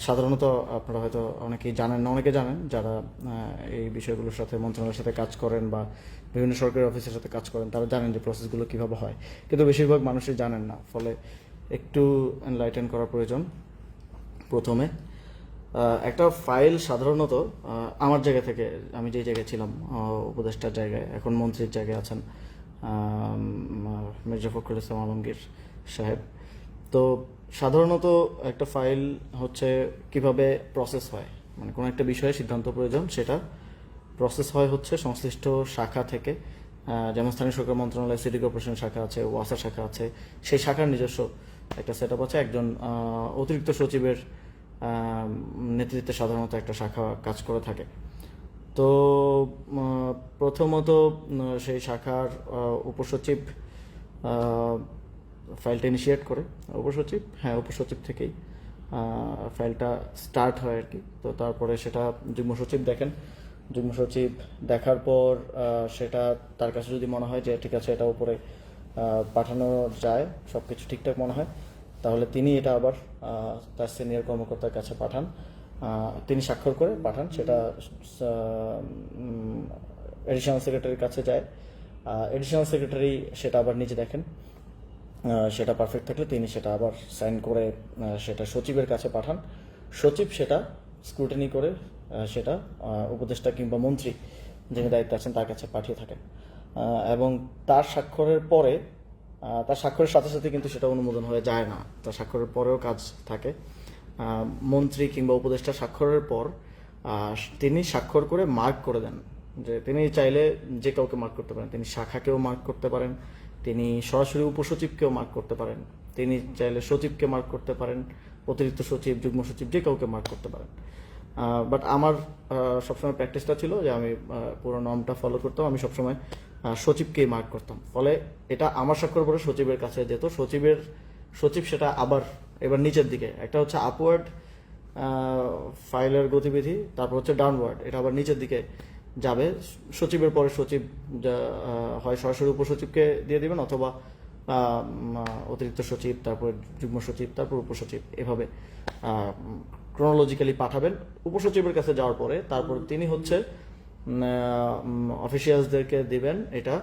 সাধারণত আপনারা হয়তো অনেকেই জানেন না, অনেকে জানেন যারা এই বিষয়গুলোর সাথে মন্ত্রণালয়ের সাথে কাজ করেন বা বিভিন্ন সরকারি অফিসের সাথে কাজ করেন, তারা জানেন যে প্রসেসগুলো কীভাবে হয়, কিন্তু বেশিরভাগ মানুষই জানেন না। ফলে একটু এনলাইটেন করা প্রয়োজন। প্রথমে একটা ফাইল সাধারণত আমার জায়গা থেকে, আমি যেই জায়গায় ছিলাম উপদেষ্টার জায়গায়, এখন মন্ত্রীর জায়গায় আছেন মির্জা ফখরুল ইসলাম আলমগীর সাহেব। তো সাধারণত একটা ফাইল হচ্ছে কিভাবে প্রসেস হয়, মানে কোনো একটা বিষয়ে সিদ্ধান্ত প্রয়োজন, সেটা প্রসেস হয় হচ্ছে সংশ্লিষ্ট শাখা থেকে। যেমন স্থানীয় সরকার মন্ত্রণালয়, সিটি কর্পোরেশন শাখা আছে, ওয়াসা শাখা আছে, সেই শাখার নিজস্ব একটা সেট আপ আছে। একজন অতিরিক্ত সচিবের নেতৃত্বে সাধারণত একটা শাখা কাজ করে থাকে। তো প্রথমত সেই শাখার উপসচিব ফাইলটা ইনিশিয়েট করে। উপসচিব থেকেই ফাইলটা স্টার্ট হয় আর কি। তো তারপরে সেটা যুগ্ম সচিব দেখেন। যুগ্ম সচিব দেখার পর সেটা তার কাছে যদি মনে হয় যে ঠিক আছে, এটা উপরে পাঠানো যায়, সব কিছু ঠিকঠাক মনে হয়, তাহলে তিনি এটা আবার তার সিনিয়র কর্মকর্তার কাছে পাঠান। তিনি স্বাক্ষর করে পাঠান, সেটা এডিশনাল সেক্রেটারির কাছে যায়। এডিশনাল সেক্রেটারি সেটা আবার নিজে দেখেন, সেটা পারফেক্ট থাকলে তিনি সেটা আবার সাইন করে সেটা সচিবের কাছে পাঠান। সচিব সেটা স্ক্রুটিনি করে সেটা উপদেষ্টা কিংবা মন্ত্রী যিনি দায়িত্বে আছেন তার কাছে পাঠিয়ে থাকেন। এবং তার স্বাক্ষরের পরে, তার স্বাক্ষরের সাথে সাথে কিন্তু সেটা অনুমোদন হয়ে যায় না, তার স্বাক্ষরের পরেও কাজ থাকে। মন্ত্রী কিংবা উপদেষ্টা স্বাক্ষরের পর তিনি স্বাক্ষর করে মার্ক করে দেন, যে তিনি চাইলে যে কাউকে মার্ক করতে পারেন, তিনি শাখাকেও মার্ক করতে পারেন, তিনি সরাসরি উপসচিবকেও মার্ক করতে পারেন, তিনি চাইলে সচিবকে মার্ক করতে পারেন, অতিরিক্ত সচিব, যুগ্ম সচিব, যে কাউকে মার্ক করতে পারেন। বাট আমার সবসময় প্র্যাকটিসটা ছিল যে আমি পুরো নর্মটা ফলো করতাম, আমি সবসময় সচিবকেই মার্ক করতাম। ফলে এটা আমার স্বাক্ষর পরে সচিবের কাছে যেত, সচিব সেটা আবার এবার নিচের দিকে, একটা হচ্ছে আপওয়ার্ড ফাইলের গতিবিধি, তারপর হচ্ছে ডাউনওয়ার্ড, এটা আবার নিচের দিকে যাবে। সচিবের পরে সচিব হয় সরাসরি উপসচিবকে দিয়ে দিবেন, অথবা অতিরিক্ত সচিব, তারপর যুগ্ম সচিব, তারপর উপসচিব, এভাবে ক্রোনোলজিক্যালি পাঠাবেন। উপসচিবের কাছে যাওয়ার পরে তারপর তিনি হচ্ছে অফিসিয়ালসদেরকে দিবেন এটা,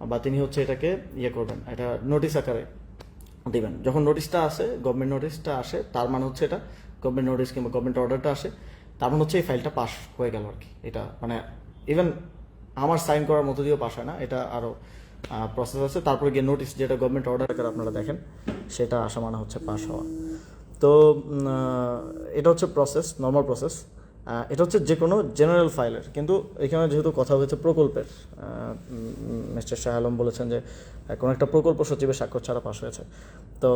বা তিনি হচ্ছে এটাকে করবেন, এটা নোটিশ আকারে দিবেন। যখন নোটিশটা আসে, গভর্নমেন্ট নোটিশটা আসে, তার মানে হচ্ছে এটা গভর্নমেন্ট নোটিশ কিংবা গভর্নমেন্ট অর্ডারটা আসে, তার মানে হচ্ছে এই ফাইলটা পাস হয়ে গেল আর কি। এটা মানে ইভেন আমার সাইন করার মতো দিয়েও পাস হয় না, এটা আরও প্রসেস আছে। তারপরে গিয়ে নোটিশ, যেটা গভর্নমেন্ট অর্ডার আকারে আপনারা দেখেন, সেটা আসা মানে হচ্ছে পাস হওয়া। তো এটা হচ্ছে প্রসেস, নর্মাল প্রসেস। এটা হচ্ছে যে কোনো জেনারেল ফাইলের, কিন্তু এখানে যেহেতু কথা হয়েছে প্রকল্পের, মিস্টার শাহ আলম বলেছেন যে কোনো একটা প্রকল্প সচিবের স্বাক্ষর ছাড়া পাস হয়েছে। তো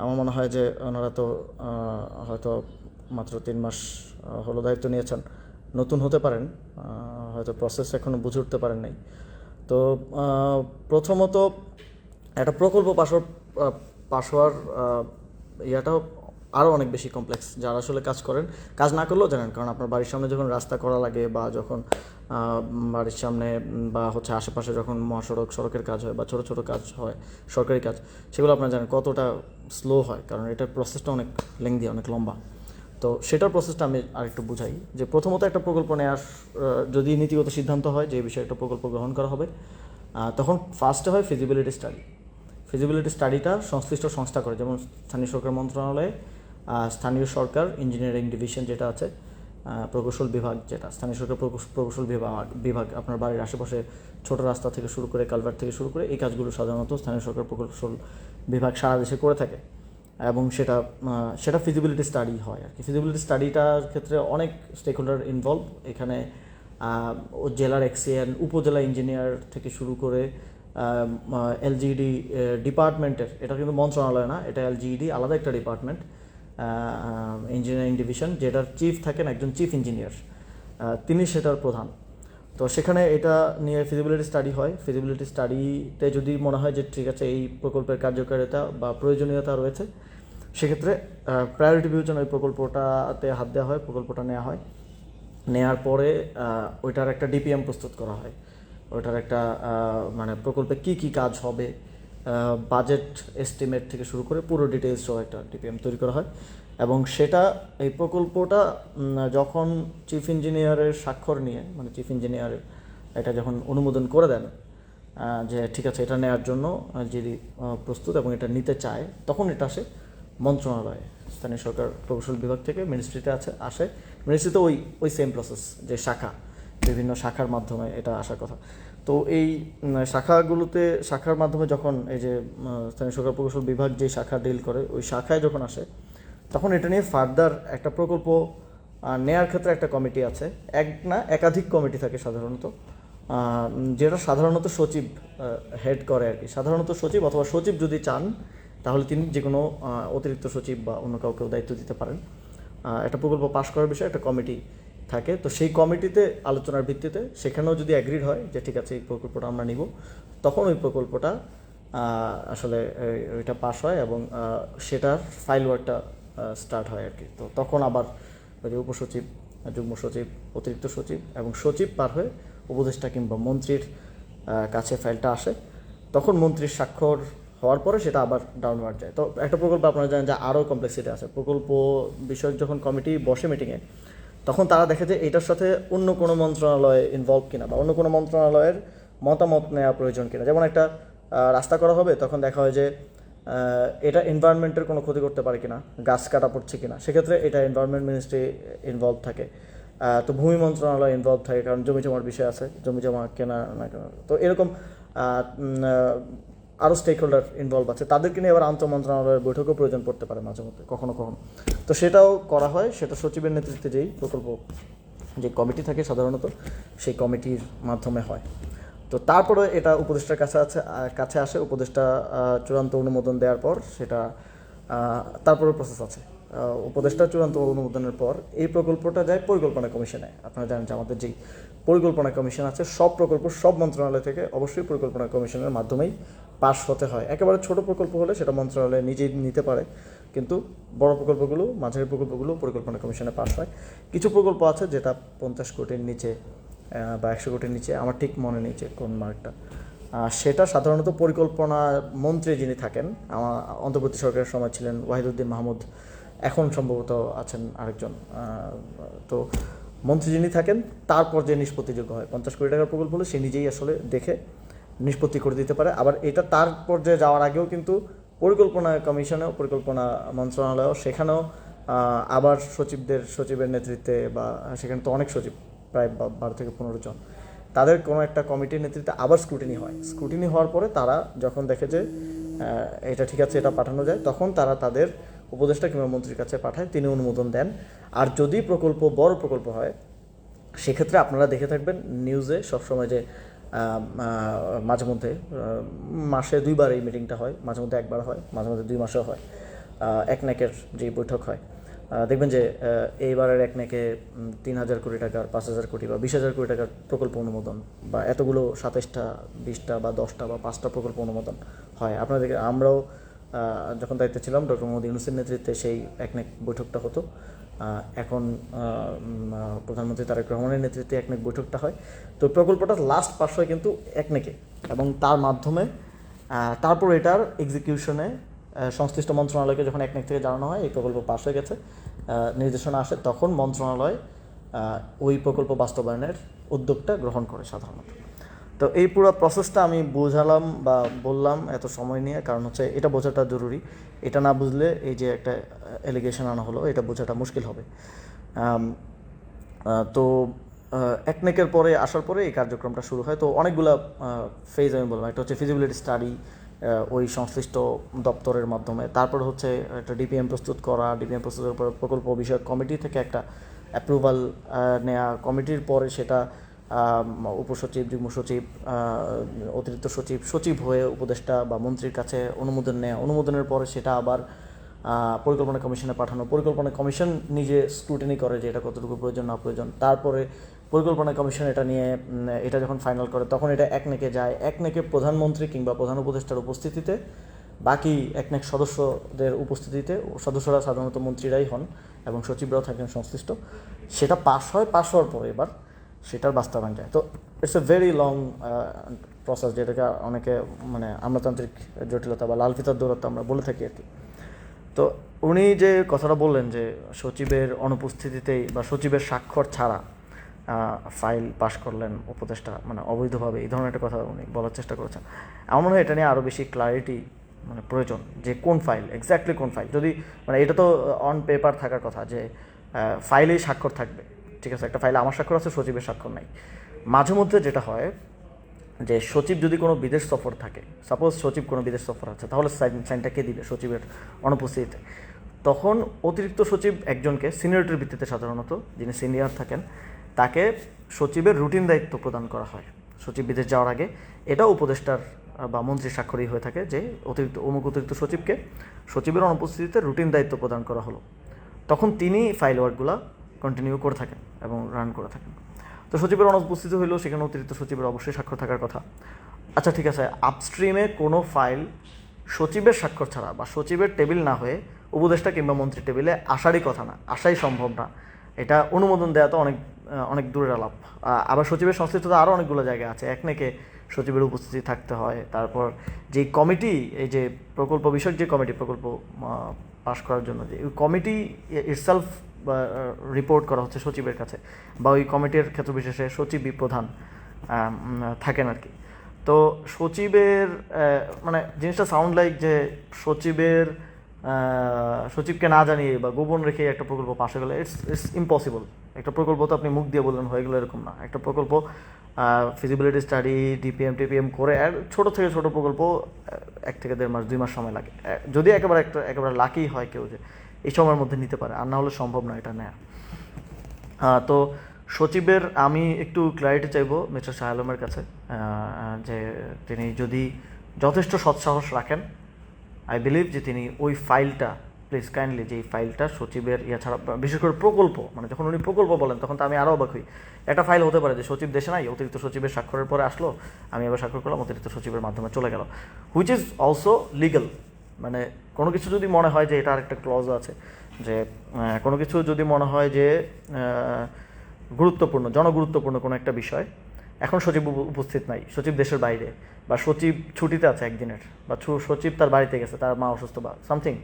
আমার মনে হয় যে ওনারা তো হয়তো মাত্র 3 মাস হলো দায়িত্ব নিয়েছেন, নতুন হতে পারেন, হয়তো প্রসেস এখনও বুঝে উঠতে পারেন নাই। তো প্রথমত একটা প্রকল্প পাস হওয়ার ইয়াটাও আরও অনেক বেশি কমপ্লেক্স। যারা আসলে কাজ করেন, কাজ না করলেও জানেন, কারণ আপনার বাড়ির সামনে যখন রাস্তা করা লাগে, বা যখন বাড়ির সামনে বা হচ্ছে আশেপাশে যখন সড়কের কাজ হয় বা ছোটো ছোটো কাজ হয়, সরকারি কাজ, সেগুলো আপনারা জানেন কতটা স্লো হয়, কারণ এটার প্রসেসটা অনেক লেংদি, অনেক লম্বা। তো সেটার প্রসেসটা আমি আরেকটু বুঝাই, যে প্রথমত একটা প্রকল্প নেওয়ার যদি নীতিগত সিদ্ধান্ত হয় যে এই বিষয়ে একটা প্রকল্প গ্রহণ করা হবে, তখন ফার্স্টে হয় ফিজিবিলিটি স্টাডি। ফিজিবিলিটি স্টাডিটা সংশ্লিষ্ট সংস্থা করে, যেমন স্থানীয় সরকার মন্ত্রণালয়ে স্থানীয় সরকার ইঞ্জিনিয়ারিং ডিভিশন যেটা আছে, প্রকৌশল বিভাগ, যেটা স্থানীয় সরকার প্রকৌশল বিভাগ আপনার বাড়ির আশেপাশে ছোট রাস্তা থেকে শুরু করে, কালভার্ট থেকে শুরু করে, এই কাজগুলো সাধারণত স্থানীয় সরকার প্রকৌশল বিভাগ সারা দেশে করে থাকে। এবং সেটা ফিজিবিলিটি স্টাডি হয় আর কি। ফিজিবিলিটি স্টাডিটার ক্ষেত্রে অনেক স্টেক হোল্ডার ইনভলভ। এখানে জেলার এক্সিএন, উপজেলা ইঞ্জিনিয়ার থেকে শুরু করে এলজিইডি ডিপার্টমেন্টের, এটা কিন্তু মন্ত্রণালয় না, এটা এলজিইডি আলাদা একটা ডিপার্টমেন্ট, ইঞ্জিনিয়ারিং ডিভিশন, যেটার চিফ থাকেন একজন চিফ ইঞ্জিনিয়ার, তিনি সেটার প্রধান। তো সেখানে এটা নিয়ে ফিজিবিলিটি স্টাডি হয়। ফিজিবিলিটি স্টাডিতে যদি মনে হয় যে ঠিক আছে এই প্রকল্পের কার্যকারিতা বা প্রয়োজনীয়তা রয়েছে, সেক্ষেত্রে প্রায়োরিটি বিবেচনা ওই প্রকল্পটাতে হাত দেওয়া হয়, প্রকল্পটা নেওয়া হয়। নেওয়ার পরে ওইটার একটা ডিপিএম প্রস্তুত করা হয়, ওইটার একটা মানে প্রকল্পে কি কাজ হবে, বাজেট এস্টিমেট থেকে শুরু করে পুরো ডিটেলস সহ একটা ডিপিএম তৈরি করা হয়। এবং সেটা এই প্রকল্পটা যখন চিফ ইঞ্জিনিয়ারের স্বাক্ষর নিয়ে মানে চিফ ইঞ্জিনিয়ারের এটা যখন অনুমোদন করে দেন যে ঠিক আছে এটা নেওয়ার জন্য যিনি প্রস্তুত এবং এটা নিতে চায়, তখন এটা আসে মন্ত্রণালয়ে, স্থানীয় সরকার প্রকৌশল বিভাগ থেকে মিনিস্ট্রিতে আসে। মিনিস্ট্রিতে ওই সেম প্রসেস, যে শাখা, বিভিন্ন শাখার মাধ্যমে এটা আসার কথা। তো এই শাখার মাধ্যমে যখন এই যে স্থানীয় সরকার প্রকৌশল বিভাগ যে শাখা ডিল করে, ওই শাখায় যখন আসে তখন এটা নিয়ে ফার্দার একটা প্রকল্প নেয়ার ক্ষেত্রে একটা কমিটি আছে, একাধিক কমিটি থাকে সাধারণত, যেটা সাধারণত সচিব হেড করে আর কি। সাধারণত সচিব অথবা সচিব যদি চান তাহলে তিনি যে কোনো অতিরিক্ত সচিব বা অন্য কাউকেও দায়িত্ব দিতে পারেন। একটা প্রকল্প পাশ করার বিষয়ে একটা কমিটি থাকে, তো সেই কমিটিতে আলোচনার ভিত্তিতে সেখানেও যদি অ্যাগ্রিড হয় যে ঠিক আছে এই প্রকল্পটা আমরা নিব, তখন ওই প্রকল্পটা আসলে ওইটা পাস হয় এবং সেটার ফাইল ওয়ার্কটা স্টার্ট হয় আর কি। তো তখন আবার ওই যে উপসচিব, যুগ্ম সচিব, অতিরিক্ত সচিব এবং সচিব পার হয়ে উপদেষ্টা কিংবা মন্ত্রীর কাছে ফাইলটা আসে, তখন মন্ত্রীর স্বাক্ষর হওয়ার পরে সেটা আবার ডাউনওয়ার্ড যায়। তো একটা প্রকল্প আপনারা জানেন যে আরও কমপ্লেক্সিটি আছে। প্রকল্প বিষয়ক যখন কমিটি বসে মিটিংয়ে, তখন তারা দেখে যে এটার সাথে অন্য কোনো মন্ত্রণালয় ইনভলভ কিনা বা অন্য কোনো মন্ত্রণালয়ের মতামত নেওয়া প্রয়োজন কিনা। যেমন একটা রাস্তা করা হবে, তখন দেখা হয় যে এটা এনভায়রনমেন্টের কোনো ক্ষতি করতে পারে কিনা, গাছ কাটা পড়ছে কিনা, সেক্ষেত্রে এটা এনভায়রনমেন্ট মিনিস্ট্রি ইনভলভ থাকে। তো ভূমি মন্ত্রণালয় ইনভলভ থাকে, কারণ জমি জমার বিষয় আছে, জমি জমা কেনা না কেনা। তো এরকম আরও স্টেক হোল্ডার ইনভলভ আছে, তাদেরকে নিয়ে এবার আন্তঃমন্ত্রণালয়ের বৈঠকও প্রয়োজন পড়তে পারে মাঝে মধ্যে, কখনো কখনো। তো সেটাও করা হয়, সেটা সচিবের নেতৃত্বে যেই প্রকল্প যে কমিটি থাকে সাধারণত, সেই কমিটির মাধ্যমে হয়। তো তারপরে এটা উপদেষ্টার কাছে আসে, উপদেষ্টা চূড়ান্ত অনুমোদন দেওয়ার পর সেটা তারপরে প্রসেস আছে। উপদেষ্টা চূড়ান্ত অনুমোদনের পর এই প্রকল্পটা যায় পরিকল্পনা কমিশনে। আপনারা জানেন যে আমাদের যেই পরিকল্পনা কমিশন আছে, সব প্রকল্প সব মন্ত্রণালয় থেকে অবশ্যই পরিকল্পনা কমিশনের মাধ্যমেই পাস হতে হয়। একেবারে ছোট প্রকল্প হলে সেটা মন্ত্রণালয় নিজেই নিতে পারে, কিন্তু বড় প্রকল্পগুলো, মাঝারি প্রকল্পগুলো পরিকল্পনা কমিশনে পাস হয়। কিছু প্রকল্প আছে যেটা 50 কোটির নিচে বা 100 কোটির নিচে, আমার ঠিক মনে নেই যে কোন মার্কটা, সেটা সাধারণত পরিকল্পনা মন্ত্রী যিনি থাকেন, আমার অন্তর্বর্তী সরকারের সময় ছিলেন ওয়াহিদুদ্দিন মাহমুদ, এখন সম্ভবত আছেন আরেকজন। তো মন্ত্রী যিনি থাকেন তারপর যে নিষ্পত্তিযোগ্য হয়, 50 কোটি টাকার প্রকল্প হলে সে নিজেই আসলে দেখে নিষ্পত্তি করে দিতে পারে। আবার এটা তার পর্যায়ে যাওয়ার আগেও কিন্তু পরিকল্পনা কমিশনেও, পরিকল্পনা মন্ত্রণালয়েও, সেখানেও আবার সচিবের নেতৃত্বে, বা সেখানে তো অনেক সচিব, প্রায় 12 থেকে 15 জন, তাদের কোনো একটা কমিটির নেতৃত্বে আবার স্ক্রুটিনি হয়। স্ক্রুটিনি হওয়ার পরে তারা যখন দেখে যে এটা ঠিক আছে, এটা পাঠানো যায়, তখন তারা তাদের উপদেষ্টা কিংবা মন্ত্রীর কাছে পাঠায়, তিনি অনুমোদন দেন। আর যদি প্রকল্প বড় প্রকল্প হয়, সেক্ষেত্রে আপনারা দেখে থাকবেন নিউজে সবসময় যে মাঝে মধ্যে মাসে 2বার এই মিটিংটা হয়, মাঝে মধ্যে 1বার হয়, মাঝে মধ্যে 2 মাসেও হয়, একনেকের যে বৈঠক হয়। দেখবেন যে এইবারের একনেকে 3,000 কোটি টাকার, 5,000 কোটি বা 20,000 কোটি টাকার প্রকল্প অনুমোদন, বা এতগুলো 27টা, 20টা বা 10টা বা 5টা প্রকল্প অনুমোদন হয়। আপনারা দেখে, আমরাও যখন দায়িত্বে ছিলাম ডক্টর মোহাম্মদ ইউনূসের নেতৃত্বে সেই একনেক বৈঠকটা হতো। এখন প্রধানমন্ত্রী তারেক রহমানের নেতৃত্বে একনেক বৈঠকটা হয়। তো প্রকল্পটা লাস্ট পাস হয় কিন্তু একনেকে, এবং তার মাধ্যমে তারপর এটার এক্সিকিউশনে সংশ্লিষ্ট মন্ত্রণালয়কে যখন একনেক থেকে জানানো হয় এই প্রকল্প পাস হয়ে গেছে, নির্দেশনা আসে, তখন মন্ত্রণালয় ওই প্রকল্প বাস্তবায়নের উদ্যোগটা গ্রহণ করে সাধারণত। তো এই পুরো প্রসেসটা আমি বোঝালাম বা বললাম এত সময় নিয়ে, কারণ হচ্ছে এটা বোঝাটা জরুরি। এটা না বুঝলে এই যে একটা এলিগেশন আনা হলো, এটা বোঝাটা মুশকিল হবে। তো একনেকের পরে আসার পরে এই কার্যক্রমটা শুরু হয়। তো অনেকগুলো ফেজ আমি বললাম, একটা হচ্ছে ফিজিবিলিটি স্টাডি ওই সংশ্লিষ্ট দপ্তরের মাধ্যমে, তারপর হচ্ছে একটা ডিপিএম প্রস্তুত করা, ডিপিএম প্রস্তুতের পর প্রকল্প বিষয়ক কমিটি থেকে একটা অ্যাপ্রুভাল নেওয়া, কমিটির পরে সেটা উপসচিব, যুগ্ম সচিব, অতিরিক্ত সচিব হয়ে উপদেষ্টা বা মন্ত্রীর কাছে অনুমোদন নেওয়া, অনুমোদনের পরে সেটা আবার পরিকল্পনা কমিশনে পাঠানো, পরিকল্পনা কমিশন নিজে স্ক্রুটিনি করে যে এটা কতটুকু প্রয়োজন না প্রয়োজন, তারপরে পরিকল্পনা কমিশন এটা নিয়ে এটা যখন ফাইনাল করে তখন এটা একনেকে যায়, একনেকে প্রধানমন্ত্রী কিংবা প্রধান উপদেষ্টার উপস্থিতিতে, বাকি একনেক সদস্যদের উপস্থিতিতে, সদস্যরা সাধারণত মন্ত্রীরাই হন এবং সচিবরাও থাকেন সংশ্লিষ্ট, সেটা পাস হয়। পাস হওয়ার পরে এবার সেটার বাস্তবায়ন যায়। তো it's a very long process, যেটাকে অনেকে মানে আমলাতান্ত্রিক জটিলতা বা লাল ফিতার দৌরাত্ম আমরা বলে থাকি আর কি। তো উনি যে কথাটা বললেন যে সচিবের অনুপস্থিতিতেই বা সচিবের স্বাক্ষর ছাড়া ফাইল পাশ করলেন উপদেষ্টা, মানে অবৈধভাবে, এই ধরনের একটা কথা উনি বলার চেষ্টা করেছেন। আমার মনে হয় এটা নিয়ে আরও বেশি ক্লারিটি মানে প্রয়োজন, যে কোন ফাইল, এক্স্যাক্টলি কোন ফাইল। যদি মানে এটা তো অন পেপার থাকার কথা যে ফাইলেই স্বাক্ষর থাকবে, ঠিক আছে, একটা ফাইলে আমার স্বাক্ষর আছে, সচিবের স্বাক্ষর নাই। মাঝে মধ্যে যেটা হয় যে সচিব যদি কোনো বিদেশ সফর থাকে, সাপোজ সচিব কোনো বিদেশ সফর আছে, তাহলে সাইনটা কে দিবে সচিবের অনুপস্থিতিতে? তখন অতিরিক্ত সচিব একজনকে সিনিয়রিটির ভিত্তিতে, সাধারণত যিনি সিনিয়র থাকেন তাকে সচিবের রুটিন দায়িত্ব প্রদান করা হয় সচিব বিদেশ যাওয়ার আগে। এটাও উপদেষ্টার বা মন্ত্রীর স্বাক্ষরই হয়ে থাকে যে অতিরিক্ত সচিবকে সচিবের অনুপস্থিতিতে রুটিন দায়িত্ব প্রদান করা হলো। তখন তিনি ফাইল ওয়ার্কগুলো কন্টিনিউ করে থাকেন এবং রান করে থাকেন। তো সচিবের অনুপস্থিতি হইলেও সেখানে অতিরিক্ত সচিবের অবশ্যই স্বাক্ষর থাকার কথা। আচ্ছা ঠিক আছে, আপস্ট্রিমে কোনো ফাইল সচিবের স্বাক্ষর ছাড়া বা সচিবের টেবিল না হয়ে উপদেষ্টা কিংবা মন্ত্রীর টেবিলে আসারই কথা না, আসাই সম্ভব না। এটা অনুমোদন দেওয়া তো অনেক দূরের আলাপ। আবার সচিবের সংশ্লিষ্টতা আরও অনেকগুলো জায়গায় আছে, একনেকে সচিবের উপস্থিতি থাকতে হয়। তারপর যেই কমিটি, এই যে প্রকল্প বিষয়ক যে কমিটি, প্রকল্প পাশ করার জন্য যে কমিটি ইটসেলফ রিপোর্ট করা হচ্ছে সচিবের কাছে, বা ওই কমিটির ক্ষেত্র বিশেষে সচিবই প্রধান থাকেন আর কি। তো সচিবের মানে জিনিসটা সাউন্ড লাইক যে সচিবকে না জানিয়ে বা গোপন রেখে একটা প্রকল্প পাশে গেলে ইটস ইম্পসিবল। একটা প্রকল্প তো আপনি মুখ দিয়ে বললেন হয়ে গেলো এরকম না। একটা প্রকল্প ফিজিবিলিটি স্টাডি, টিপিএম করে, আর ছোটো থেকে ছোটো প্রকল্প 1 থেকে 1.5 মাস 2 মাস সময় লাগে, যদি একেবারে লাকি হয় কেউ যে এই সময়ের মধ্যে নিতে পারে, আর না হলে সম্ভব না এটা নেয়া। তো সচিবের আমি একটু ক্ল্যারিটি চাইবো মিস্টার শাহ আলমের কাছে, যে তিনি যদি যথেষ্ট সৎসাহস রাখেন, আই বিলিভ যে তিনি ওই ফাইলটা, প্লিজ কাইন্ডলি, যে এই ফাইলটা সচিবের ছাড়া, বিশেষ করে প্রকল্প, মানে যখন উনি প্রকল্প বলেন তখন তো আমি আরও অবাক হই। একটা ফাইল হতে পারে যে সচিব দেশে নাই, অতিরিক্ত সচিবের স্বাক্ষরের পরে আসলো, আমি এবার স্বাক্ষর করলাম, অতিরিক্ত সচিবের মাধ্যমে চলে গেল, হুইচ ইজ অলসো লিগাল। মানে কোনো কিছু যদি মনে হয় যে এটা আরেকটা ক্লজ আছে, যে কোনো কিছু যদি মনে হয় যে গুরুত্বপূর্ণ, জনগুরুত্বপূর্ণ কোনো একটা বিষয়, এখন সচিব উপস্থিত নাই, সচিব দেশের বাইরে, বা সচিব ছুটিতে আছে একদিনের, বা সচিব তার বাড়িতে গেছে, তার মা অসুস্থ বা সামথিং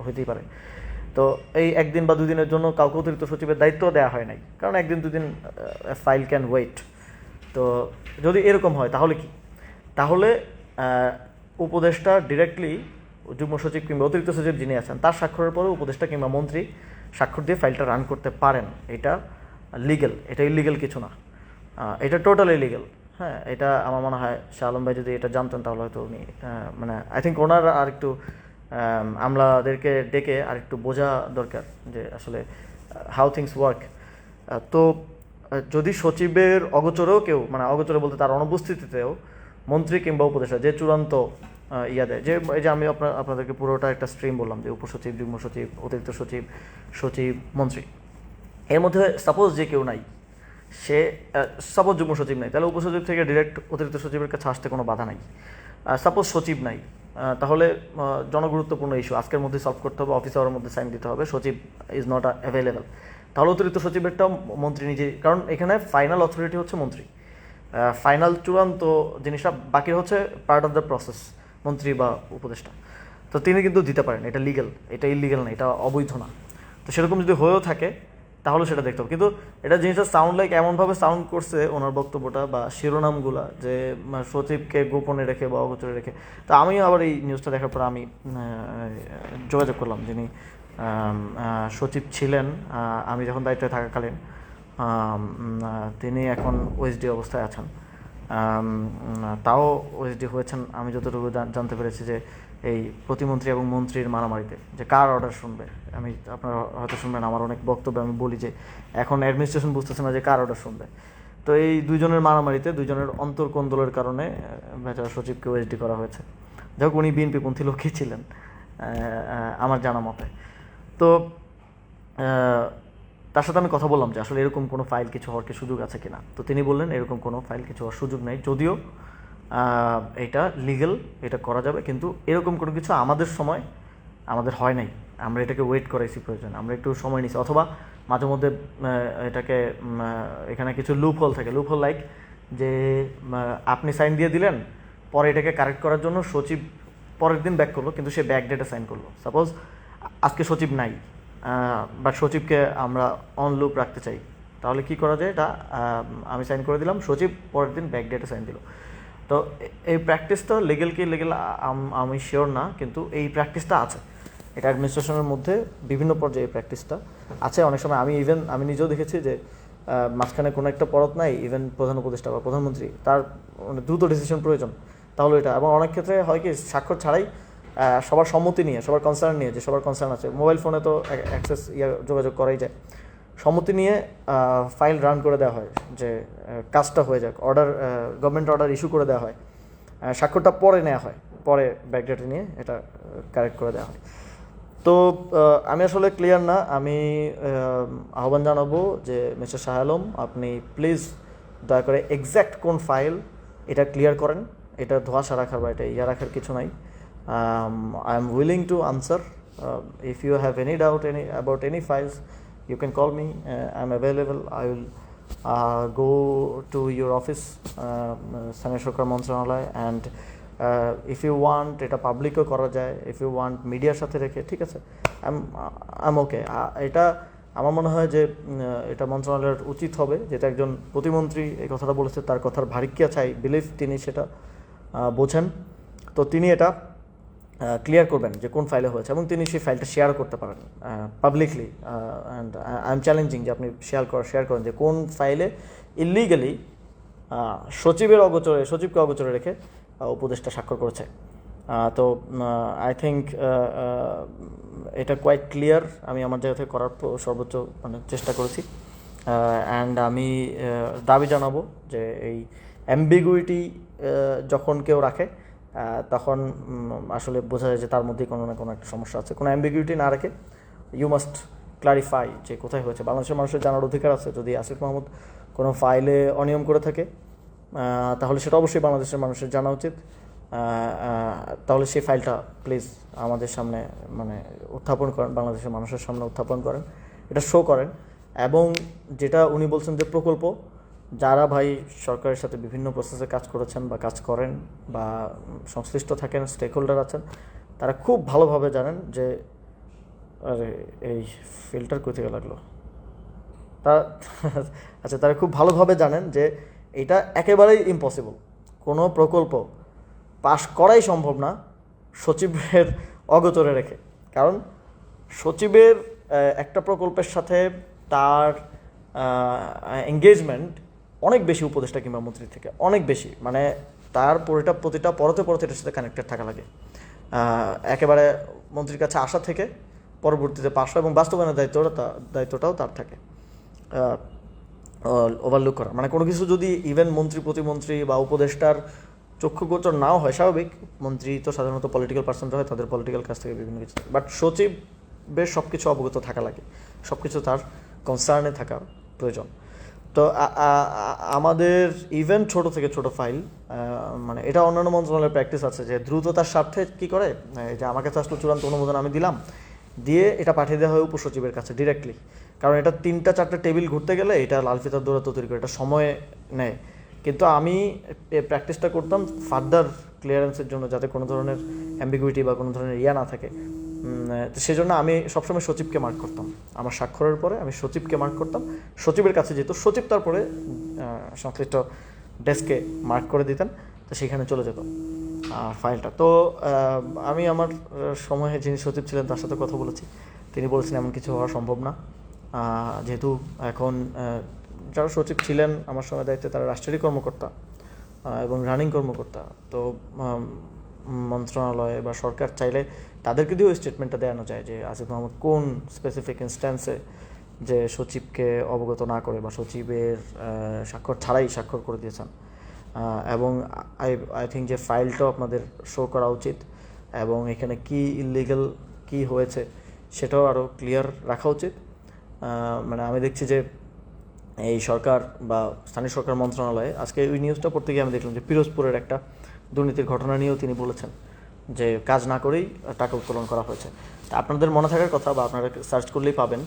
হইতেই পারে। তো এই 1 দিন বা 2 দিনের জন্য কাউকে অতিরিক্ত সচিবের দায়িত্ব দেওয়া হয় নাই, কারণ 1 দিন 2 দিন ফাইল ক্যান ওয়েট। তো যদি এরকম হয় তাহলে কি? তাহলে উপদেষ্টা ডিরেক্টলি যুগ্ম সচিব কিংবা অতিরিক্ত সচিব যিনি আছেন তার স্বাক্ষরের পরে উপদেষ্টা কিংবা মন্ত্রী স্বাক্ষর দিয়ে ফাইলটা রান করতে পারেন। এটা লিগেল, এটা ইলিগেল কিছু না, এটা টোটালি লিগেল। হ্যাঁ, এটা আমার মনে হয় শাহ আলম ভাই যদি এটা জানতেন তাহলে হয়তো উনি মানে আই থিঙ্ক ওনার আর একটু আমলাদেরকে ডেকে আর একটু বোঝা দরকার যে আসলে হাউ থিংস ওয়ার্ক। তো যদি সচিবের অগোচরেও কেউ, মানে অগোচরে বলতে তার অনুপস্থিতিতেও মন্ত্রী কিংবা উপদেষ্টা যে চূড়ান্ত ইয়া দেয়, যে এই যে আমি আপনাদেরকে পুরোটা একটা স্ট্রিম বললাম যে উপসচিব, যুগ্ম সচিব, অতিরিক্ত সচিব, সচিব, মন্ত্রী, এর মধ্যে সাপোজ যে কেউ নাই, সে সাপোজ যুগ্ম সচিব নাই, তাহলে উপসচিব থেকে ডিরেক্ট অতিরিক্ত সচিবের কাছে আসতে কোনো বাধা নাই। সাপোজ সচিব নাই, তাহলে জনগুরুত্বপূর্ণ ইস্যু আজকের মধ্যে সলভ করতে হবে, অফিস আওয়ারের মধ্যে সাইন দিতে হবে, সচিব ইজ নট অ্যাভেলেবেল, তাহলে অতিরিক্ত সচিবেরটাও মন্ত্রী নিজে, কারণ এখানে ফাইনাল অথরিটি হচ্ছে মন্ত্রী, ফাইনাল চূড়ান্ত জিনিসটা বাকি হচ্ছে পার্ট অফ দ্য প্রসেস মন্ত্রী বা উপদেষ্টা। তো তিনি কিন্তু দিতে পারেন, এটা লিগ্যাল, এটা ইলিগ্যাল না, এটা অবৈধ না। তো সেরকম যদি হয়েও থাকে তাহলে সেটা দেখতে হবে। কিন্তু এটা জিনিসটা সাউন্ড লাইক এমনভাবে সাউন্ড করছে ওনার বক্তব্যটা বা শিরোনামগুলা, যে সচিবকে গোপনে রেখে বা অগোচরে রেখে। তো আমি আবার এই নিউজটা দেখার পর আমি যোগাযোগ করলাম, যিনি সচিব ছিলেন আমি যখন দায়িত্বে থাকাকালীন, তিনি এখন ওএসডি অবস্থায় আছেন। তাও ওএসডি হয়েছেন আমি যতটুকু জানতে পেরেছি, যে এই প্রতিমন্ত্রী এবং মন্ত্রীর মারামারিতে, যে কার অর্ডার শুনবে। আমি আপনারা হয়তো শুনবেন আমার অনেক বক্তব্য, আমি বলি যে এখন অ্যাডমিনিস্ট্রেশন বুঝতেছে না যে কার অর্ডার শুনবে। তো এই দুইজনের মারামারিতে, দুইজনের অন্তর্কোন্দলের কারণে বেচারা সচিবকে ওএসডি করা হয়েছে। যাই হোক, উনি বিএনপিপন্থী লোকই ছিলেন আমার জানা মতে। তো তার সাথে আমি কথা বললাম যে আসলে এরকম কোনো ফাইল কিছু হওয়ার কি সুযোগ আছে কিনা। তো তিনি বললেন এরকম কোনো ফাইল কিছু হওয়ার সুযোগ নেই, যদিও এটা লিগ্যাল, এটা করা যাবে, কিন্তু এরকম কোনো কিছু আমাদের হয় নাই। আমরা এটাকে ওয়েট করাইছি, প্রয়োজন আমরা একটু সময় নিছি, অথবা মাঝে মধ্যে এটাকে এখানে কিছু লুপ হোল থাকে, লুপ হোল লাইক যে আপনি সাইন দিয়ে দিলেন, পরে এটাকে কারেক্ট করার জন্য সচিব পরের দিন ব্যাক করলো, কিন্তু সে ব্যাক ডেটে সাইন করলো। সাপোজ আজকে সচিব নাই, বাট সচিবকে আমরা অন লুপ রাখতে চাই, তাহলে কি করা যায়? এটা আমি সাইন করে দিলাম, সচিব পরের দিন ব্যাক ডেটে সাইন দিল। তো এই প্র্যাকটিসটা লিগেল কি লিগেল আমি শিওর না, কিন্তু এই প্র্যাকটিসটা আছে, এটা অ্যাডমিনিস্ট্রেশনের মধ্যে বিভিন্ন পর্যায়ে এই প্র্যাকটিসটা আছে। অনেক সময় আমি নিজেও দেখেছি যে মাঝখানে কোনো একটা পরত নাই, ইভেন প্রধান উপদেষ্টা বা প্রধানমন্ত্রী তার দ্রুত ডিসিশন প্রয়োজন, তাহলে এটা, এবং অনেক ক্ষেত্রে হয় কি স্বাক্ষর ছাড়াই সবার সম্মতি নিয়ে, সবার কনসার্ন নিয়ে, যে সবার কনসার্ন আছে, মোবাইল ফোনে তো অ্যাক্সেস যোগাযোগ করাই যায়, সম্মতি নিয়ে ফাইল রান করে দেওয়া হয় যে কাজটা হয়ে যাক, গভর্নমেন্ট অর্ডার ইস্যু করে দেওয়া হয়, স্বাক্ষরটা পরে নেওয়া হয়, পরে ব্যাকডেটে নিয়ে এটা কারেক্ট করে দেওয়া হয়। তো আমি আসলে ক্লিয়ার না, আমি আহ্বান জানাবো যে মিস্টার শাহ আলম, আপনি প্লিজ দয়া করে এক্স্যাক্ট কোন ফাইল এটা ক্লিয়ার করেন, এটা ধোঁয়াশা রাখার বা এটা ইয়া রাখার কিছু নাই। I am willing to answer. If you have any doubt about any files, you can call me. I'm available. I will go to your office, স্থানীয় সরকার মন্ত্রণালয়, and if you want এটা পাবলিকও করা যায়, if you want মিডিয়ার সাথে রেখে, ঠিক আছে, I'm okay. এটা আমার মনে হয় যে এটা মন্ত্রণালয়ের উচিত হবে, যেটা একজন প্রতিমন্ত্রী এই কথাটা বলেছে, তার কথার ভারিক্কি আছে, আই বিলিভ তিনি সেটা বোঝেন, তো তিনি এটা ক্লিয়ার করবেন যে কোন ফাইলে হয়েছে, এবং তিনি সেই ফাইলটা শেয়ার করতে পারেন publicly, and I am challenging যে আপনি শেয়ার করেন যে কোন ফাইলে ইলিগালি সচিবকে অগোচরে রেখে উপদেষ্টা স্বাক্ষর করেছে। তো আই থিঙ্ক এটা কোয়াইট ক্লিয়ার, আমি আমার জায়গা থেকে করার সর্বোচ্চ চেষ্টা করেছি, অ্যান্ড আমি দাবি জানাবো যে এই অ্যাম্বিগুইটি যখন কেউ রাখে তখন আসলে বোঝা যায় যে তার মধ্যেই কোনো না কোনো একটা সমস্যা আছে। কোনো অ্যাম্বিগুইটি না রেখে ইউ মাস্ট ক্লারিফাই যে কোথায় হয়েছে। বাংলাদেশের মানুষের জানার অধিকার আছে, যদি আসিফ মাহমুদ কোনো ফাইলে অনিয়ম করে থাকে তাহলে সেটা অবশ্যই বাংলাদেশের মানুষের জানা উচিত। তাহলে সেই ফাইলটা প্লিজ আমাদের সামনে উত্থাপন করেন, বাংলাদেশের মানুষের সামনে উত্থাপন করেন, এটা শো করেন। এবং যেটা উনি বলছেন যে প্রকল্প, যারা ভাই সরকারের সাথে বিভিন্ন প্রসেসে কাজ করেছেন বা কাজ করেন বা সংশ্লিষ্ট থাকেন, স্টেক হোল্ডার আছেন, তারা খুব ভালোভাবে জানেন যে এই ফিল্টার কোথায় লাগলো আচ্ছা, তারা খুব ভালোভাবে জানেন যে এটা একেবারেই ইম্পসিবল, কোনো প্রকল্প পাশ করাই সম্ভব না সচিবের অগোচরে রেখে। কারণ সচিবের একটা প্রকল্পের সাথে তার এঙ্গেজমেন্ট অনেক বেশি উপদেষ্টা কিংবা মন্ত্রীর থেকে, অনেক বেশি, তার প্রতিটা পরতে এটার সাথে কানেক্টেড থাকা লাগে। একেবারে মন্ত্রীর কাছে আসা থেকে পরবর্তীতে পাশ এবং বাস্তবায়নের দায়িত্বটাও তার থাকে। ওভারলুক করা কোনো কিছু যদি ইভেন মন্ত্রী, প্রতিমন্ত্রী বা উপদেষ্টার চক্ষুগোচর নাও হয়, স্বাভাবিক, মন্ত্রী তো সাধারণত পলিটিক্যাল পার্সনরা হয়, তাদের পলিটিক্যাল কাছ থেকে বিভিন্ন কিছু, বাট সচিব বেশ সব কিছু অবগত থাকা লাগে, সব কিছু তার কনসার্নে থাকা প্রয়োজন। তো আমাদের ইভেন ছোট থেকে ছোট ফাইল, এটা অন্যান্য মন্ত্রণালয়ের প্র্যাকটিস আছে যে দ্রুততার স্বার্থে কী করে, যে আমার কাছে আসলে চূড়ান্ত অনুমোদন আমি দিলাম, দিয়ে এটা পাঠিয়ে দেওয়া হয় উপসচিবের কাছে ডিরেক্টলি, কারণ এটা 3-4টা টেবিল ঘুরতে গেলে এটা লাল ফিতার দৌড়াতে তৈরি করে, এটা সময় নেয়। কিন্তু আমি প্র্যাকটিসটা করতাম ফার্দার ক্লিয়ারেন্সের জন্য, যাতে কোনো ধরনের অ্যাম্বিগুইটি বা কোনো ধরনের না থাকে। সেজন্য আমি সবসময় সচিবকে মার্ক করতাম, আমার স্বাক্ষরের পরে আমি সচিবকে মার্ক করতাম, সচিবের কাছে যেত, সচিব তারপরে সংশ্লিষ্ট ডেস্কে মার্ক করে দিতেন, তো সেখানে চলে যেত ফাইলটা। তো আমি আমার সময়ে যিনি সচিব ছিলেন তার সাথে কথা বলেছি, তিনি বলেছেন এমন কিছু হওয়া সম্ভব না, যেহেতু এখন যারা সচিব ছিলেন আমার সঙ্গে দায়িত্বে তারা রাষ্ট্রেরই কর্মকর্তা এবং রানিং কর্মকর্তা, তো মন্ত্রণালয় বা সরকার চাইলে তাদেরকে দিয়েও স্টেটমেন্টটা দেওয়ানো যায় যে আসিফ মাহমুদ কোন স্পেসিফিক ইনস্ট্যান্সে যে সচিবকে অবগত না করে বা সচিবের স্বাক্ষর ছাড়াই স্বাক্ষর করে দিয়েছেন। এবং আই থিঙ্ক যে ফাইলটাও আপনাদের শো করা উচিত, এবং এখানে কি ইলিগাল কি হয়েছে সেটাও আরও ক্লিয়ার রাখা উচিত। আমি দেখছি যে এই সরকার বা স্থানীয় সরকার মন্ত্রণালয়ে আজকে ওই নিউজটা পড়তে গিয়ে আমি দেখলাম যে পিরোজপুরের একটা দুর্নীতির ঘটনা নিয়েও তিনি বলেছেন যে কাজ না করেই টাকা উত্তোলন করা হয়েছে। তা আপনাদের মনে থাকার কথা, বা আপনারা সার্চ করলেই পাবেন,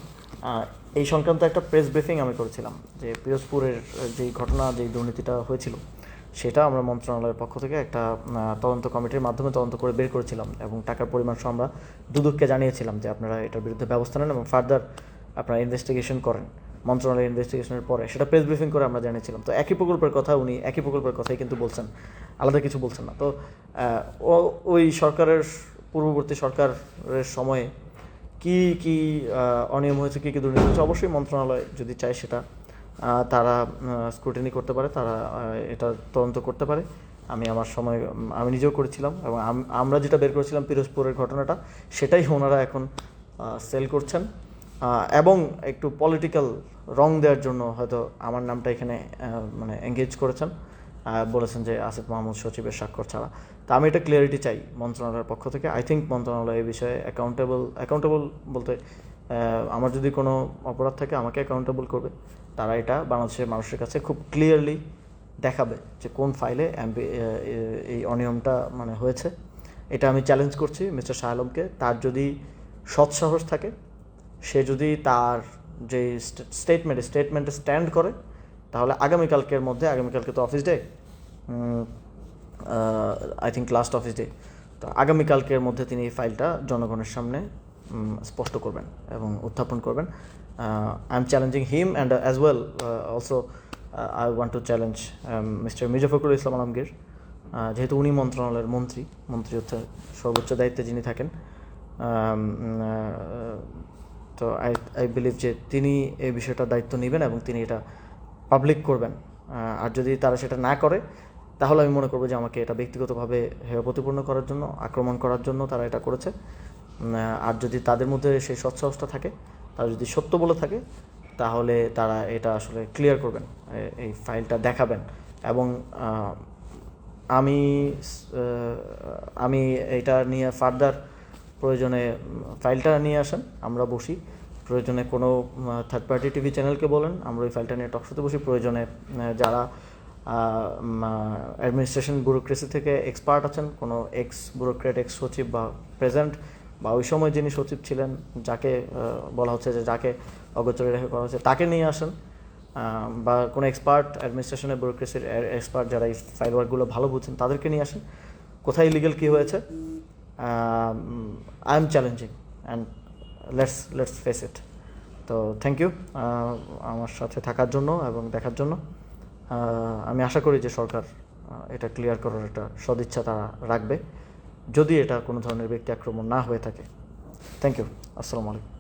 এই সংক্রান্ত একটা প্রেস ব্রিফিং আমি করেছিলাম যে পিরোজপুরের যেই ঘটনা, যেই দুর্নীতিটা হয়েছিল সেটা আমরা মন্ত্রণালয়ের পক্ষ থেকে একটা তদন্ত কমিটির মাধ্যমে তদন্ত করে বের করেছিলাম এবং টাকার পরিমাণ সহ আমরা দুদককে জানিয়েছিলাম যে আপনারা এটার বিরুদ্ধে ব্যবস্থা নেন এবং ফার্দার আপনারা ইনভেস্টিগেশন করেন। মন্ত্রণালয়ের ইনভেস্টিগেশনের পরে সেটা প্রেস ব্রিফিং করে আমরা জানিয়েছিলাম। তো একই প্রকল্পের কথা উনি একই প্রকল্পের কথাই কিন্তু বলছেন, আলাদা কিছু বলছেন না। তো ওই সরকারের পূর্ববর্তী সরকারের সময়ে কি কি অনিয়ম হয়েছে, কী কী দুর্নীতি হয়েছে, অবশ্যই মন্ত্রণালয় যদি চায় সেটা তারা স্ক্রুটিনি করতে পারে, তারা এটা তদন্ত করতে পারে। আমি আমার সময় আমি নিজেও করেছিলাম এবং আমরা যেটা বের করেছিলাম পিরোজপুরের ঘটনাটা, সেটাই ওনারা এখন সেল করছেন এবং একটু পলিটিক্যাল রং দেওয়ার জন্য হয়তো আমার নামটা এখানে মানে এঙ্গেজ করেছেন, বলেছেন যে আসিফ মাহমুদ সচিবের স্বাক্ষর ছাড়া। তো আমি এটা ক্লিয়ারিটি চাই মন্ত্রণালয়ের পক্ষ থেকে। আই থিঙ্ক মন্ত্রণালয় এই বিষয়ে অ্যাকাউন্টেবল বলতে আমার যদি কোনো অপরাধ থাকে আমাকে অ্যাকাউন্টেবল করবে। তারা এটা বাংলাদেশের মানুষের কাছে খুব ক্লিয়ারলি দেখাবে যে কোন ফাইলে এই অনিয়মটা মানে হয়েছে। এটা আমি চ্যালেঞ্জ করছি মিস্টার শাহ আলমকে। তার যদি সৎসাহস থাকে, সে যদি তার যে স্টেটমেন্টে স্ট্যান্ড করে, তাহলে আগামীকালকে তো office day, I think last office day, তো আগামীকালকের মধ্যে তিনি এই ফাইলটা জনগণের সামনে স্পষ্ট করবেন এবং উত্থাপন করবেন। I am challenging him and as well also I want to challenge mister Mirza Fakhrul Islam Alamgir, যেহেতু উনি মন্ত্রণালয়ের মন্ত্রী হচ্ছে সর্বোচ্চ দায়িত্বে যিনি থাকেন। তো আই বিলিভ যে তিনি এই বিষয়টার দায়িত্ব নেবেন এবং তিনি এটা পাবলিক করবেন। আর যদি তারা সেটা না করে, তাহলে আমি মনে করবো যে আমাকে এটা ব্যক্তিগতভাবে হেয় প্রতিপন্ন করার জন্য, আক্রমণ করার জন্য তারা এটা করেছে। আর যদি তাদের মধ্যে সেই সৎসাহসটা থাকে, তারা যদি সত্য বলে থাকে, তাহলে তারা এটা আসলে ক্লিয়ার করবেন, এই ফাইলটা দেখাবেন। এবং আমি এটা নিয়ে ফার্দার প্রয়োজনে ফাইলটা নিয়ে আসেন, আমরা বসি, প্রয়োজনে কোনো থার্ড পার্টি টিভি চ্যানেলকে বলেন, আমরা ওই ফাইলটা নিয়ে টকশোতে বসি। প্রয়োজনে যারা অ্যাডমিনিস্ট্রেশন ব্যুরোক্রেসি থেকে এক্সপার্ট আছেন, কোনো এক্স ব্যুরোক্রেট, এক্স সচিব বা প্রেজেন্ট বা ওই সময় যিনি সচিব ছিলেন, যাকে বলা হচ্ছে যে যাকে অগোচরে রেখে করা হচ্ছে, তাকে নিয়ে আসেন, বা কোনো এক্সপার্ট অ্যাডমিনিস্ট্রেশনের ব্যুরোক্রেসির এক্সপার্ট যারা এই ফাইল ওয়ার্কগুলো ভালো বুঝছেন, তাদেরকে নিয়ে আসেন। কোথায় ইলিগাল কী হয়েছে, I am challenging and let's face it. তো থ্যাংক ইউ আমার সাথে থাকার জন্য এবং দেখার জন্য। আমি আশা করি যে সরকার এটা ক্লিয়ার করার একটা সদিচ্ছা তারা রাখবে, যদি এটা কোনো ধরনের ব্যক্তি আক্রমণ না হয়ে থাকে। Thank you. আসসালামু আলাইকুম।